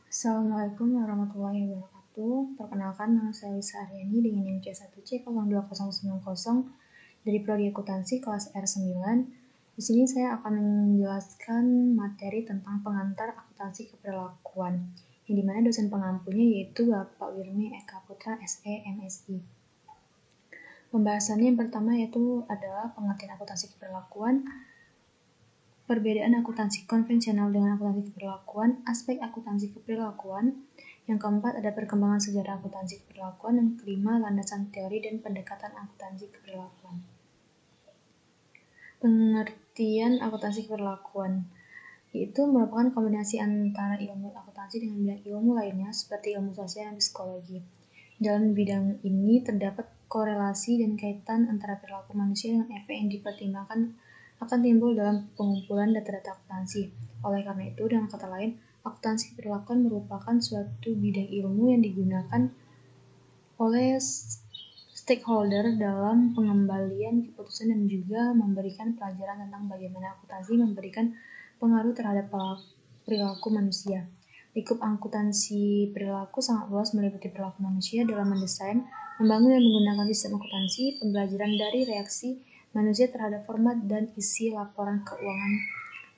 Assalamualaikum warahmatullahi wabarakatuh. Perkenalkan, nama saya Lisa Aryani dengan NIM C1C02090 dari Prodi Akuntansi kelas R9. Di sini saya akan menjelaskan materi tentang pengantar akuntansi keperlakuan, yang dimana dosen pengampunya yaitu Bapak Wirmi Eka Putra SE MSI. Pembahasannya yang pertama yaitu adalah pengertian akuntansi keperlakuan, perbedaan akuntansi konvensional dengan akuntansi keperlakuan, aspek akuntansi keperlakuan. Yang keempat ada perkembangan sejarah akuntansi keperlakuan. Yang kelima landasan teori dan pendekatan akuntansi keperlakuan. Pengertian akuntansi keperlakuan yaitu merupakan kombinasi antara ilmu akuntansi dengan bidang ilmu lainnya seperti ilmu sosial dan psikologi. Dalam bidang ini terdapat korelasi dan kaitan antara perilaku manusia dengan efek yang dipertimbangkan akan timbul dalam pengumpulan data-data akuntansi. Oleh karena itu, dengan kata lain, akuntansi keperlakuan merupakan suatu bidang ilmu yang digunakan oleh stakeholder dalam pengembalian keputusan dan juga memberikan pelajaran tentang bagaimana akuntansi memberikan pengaruh terhadap perilaku manusia. Lingkup akuntansi perilaku sangat luas, meliputi perilaku manusia dalam mendesain, membangun dan menggunakan sistem akuntansi, pembelajaran dari reaksi manusia terhadap format dan isi laporan keuangan,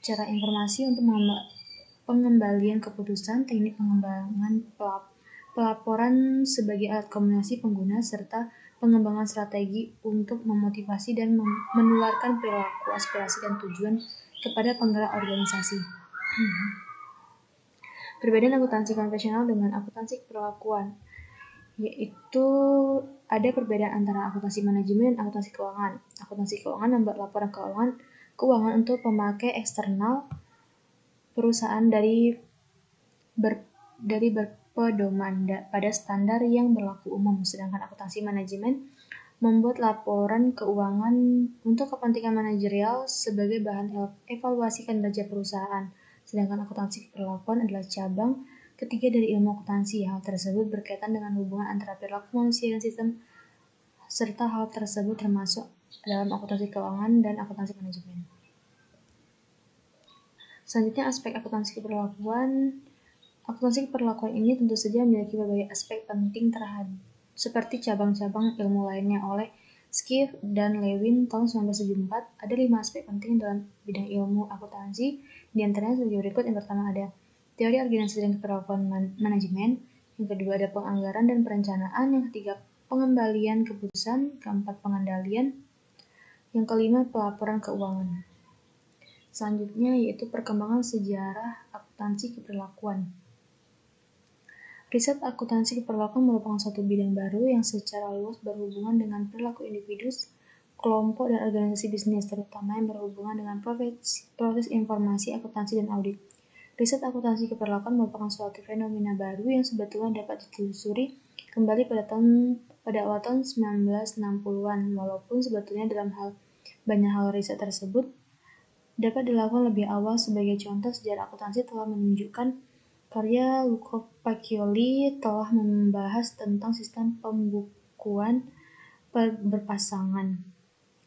cara informasi untuk pengembalian keputusan, teknik pengembangan pelaporan sebagai alat komunikasi pengguna, serta pengembangan strategi untuk memotivasi dan menularkan perilaku, aspirasi, dan tujuan kepada penggerak organisasi. Perbedaan akuntansi konvensional dengan akuntansi keperlakuan yaitu ada perbedaan antara akuntansi manajemen dan akuntansi keuangan. Akuntansi keuangan membuat laporan keuangan untuk pemakai eksternal perusahaan dari berpedoman pada standar yang berlaku umum, sedangkan akuntansi manajemen membuat laporan keuangan untuk kepentingan manajerial sebagai bahan evaluasi kinerja perusahaan. Sedangkan akuntansi keperlakuan adalah cabang ketiga dari ilmu akuntansi. Hal tersebut berkaitan dengan hubungan antara perilaku manusia dan sistem, serta hal tersebut termasuk dalam akuntansi keuangan dan akuntansi manajemen. Selanjutnya, aspek akuntansi keperlakuan. Akuntansi keperlakuan ini tentu saja memiliki berbagai aspek penting seperti cabang-cabang ilmu lainnya. Oleh Skiff dan Lewin tahun 1974, ada 5 aspek penting dalam bidang ilmu akuntansi. Di antaranya sebagai berikut. Yang pertama ada teori organisasi dan keperlakuan manajemen. Yang kedua ada penganggaran dan perencanaan. Yang ketiga pengembalian keputusan. Keempat pengendalian. Yang kelima pelaporan keuangan. Selanjutnya yaitu perkembangan sejarah akuntansi keperlakuan. Riset akuntansi keperlakuan merupakan suatu bidang baru yang secara luas berhubungan dengan perilaku individu, kelompok, dan organisasi bisnis, terutama yang berhubungan dengan proses informasi, akuntansi, dan audit. Riset akuntansi keperlakuan merupakan suatu fenomena baru yang sebetulnya dapat ditelusuri kembali pada awal tahun 1960-an, walaupun sebetulnya dalam banyak hal riset tersebut dapat dilakukan lebih awal. Sebagai contoh, sejarah akuntansi telah menunjukkan karya Luca Pacioli telah membahas tentang sistem pembukuan berpasangan.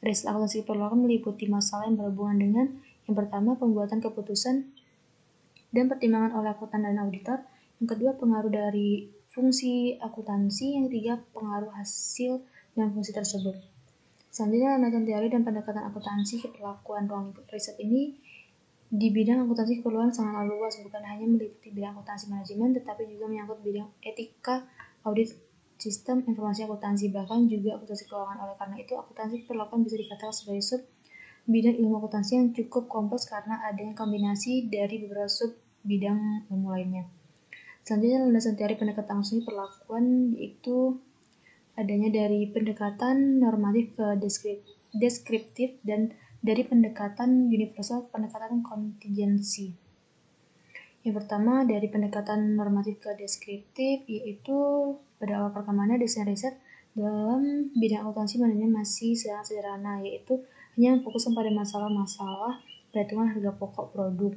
Riset akuntansi keperlakuan meliputi masalah yang berhubungan dengan yang pertama, pembuatan keputusan dan pertimbangan oleh akuntan dan auditor. Yang kedua, pengaruh dari fungsi akuntansi. Yang ketiga, pengaruh hasil dan fungsi tersebut. Selanjutnya, landasan teori dan pendekatan akuntansi keperlakuan. Ruang lingkup riset ini di bidang akuntansi keperluan sangat luas, bukan hanya meliputi bidang akuntansi manajemen, tetapi juga menyangkut bidang etika, audit, sistem informasi akuntansi, bahkan juga akuntansi keuangan. Oleh karena itu, akuntansi keperlakuan bisa dikatakan sebagai sub bidang ilmu akuntansi yang cukup kompleks karena adanya kombinasi dari beberapa sub bidang ilmu lainnya. Selanjutnya, landasan teori pendekatan akuntansi keperlakuan yaitu adanya dari pendekatan normatif ke deskriptif dan dari pendekatan universal ke pendekatan kontingensi. Yang pertama, dari pendekatan normatif ke deskriptif, yaitu pada awal perkembangannya desain riset dalam bidang akuntansi manajemen masih sangat sederhana, yaitu hanya fokuskan pada masalah-masalah perhitungan harga pokok produk.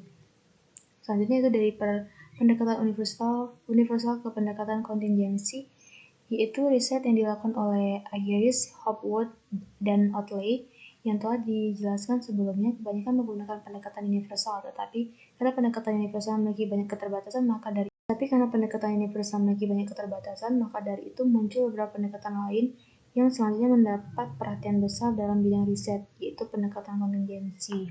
Selanjutnya itu dari pendekatan universal ke pendekatan kontingensi, yaitu riset yang dilakukan oleh Agiris, Hopwood, dan Otley yang telah dijelaskan sebelumnya. Kebanyakan menggunakan pendekatan universal, tetapi karena pendekatan universal memiliki banyak keterbatasan, maka dari Tapi karena pendekatan universal memiliki banyak keterbatasan, maka dari itu muncul beberapa pendekatan lain yang selanjutnya mendapat perhatian besar dalam bidang riset, yaitu pendekatan kontingensi.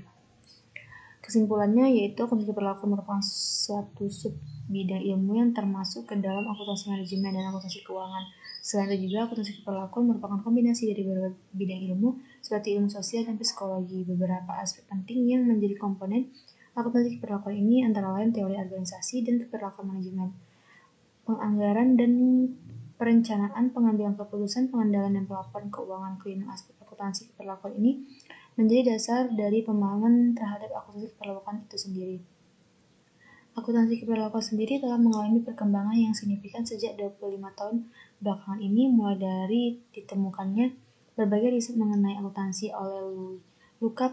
Kesimpulannya yaitu akuntansi perilaku merupakan suatu sub bidang ilmu yang termasuk ke dalam akuntansi manajemen dan akuntansi keuangan. Selain itu juga akuntansi perilaku merupakan kombinasi dari beberapa bidang ilmu seperti ilmu sosial dan psikologi. Beberapa aspek penting yang menjadi komponen akuntansi perilaku ini antara lain teori organisasi dan perilaku manajemen, penganggaran dan perencanaan, pengambilan keputusan, pengendalian dan pelaporan keuangan. Kelima aspek akuntansi perilaku ini menjadi dasar dari pemahaman terhadap akuntansi keperluan itu sendiri. Akuntansi keperluan sendiri telah mengalami perkembangan yang signifikan sejak 25 tahun belakangan ini, mulai dari ditemukannya berbagai riset mengenai akuntansi oleh Luca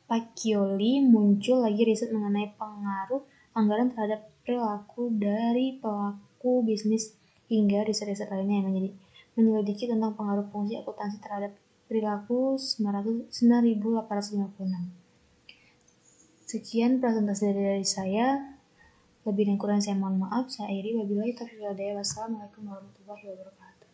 Pacioli, muncul lagi riset mengenai pengaruh anggaran terhadap perilaku dari pelaku bisnis, hingga riset-riset lainnya yang menyelidiki tentang pengaruh fungsi akuntansi terhadap perilaku 9856. Sekian presentasi dari saya. Lebih dan kurang saya mohon maaf. Saya akhiri. Wabillahi taufiq wal hidayah. Wassalamualaikum warahmatullahi wabarakatuh.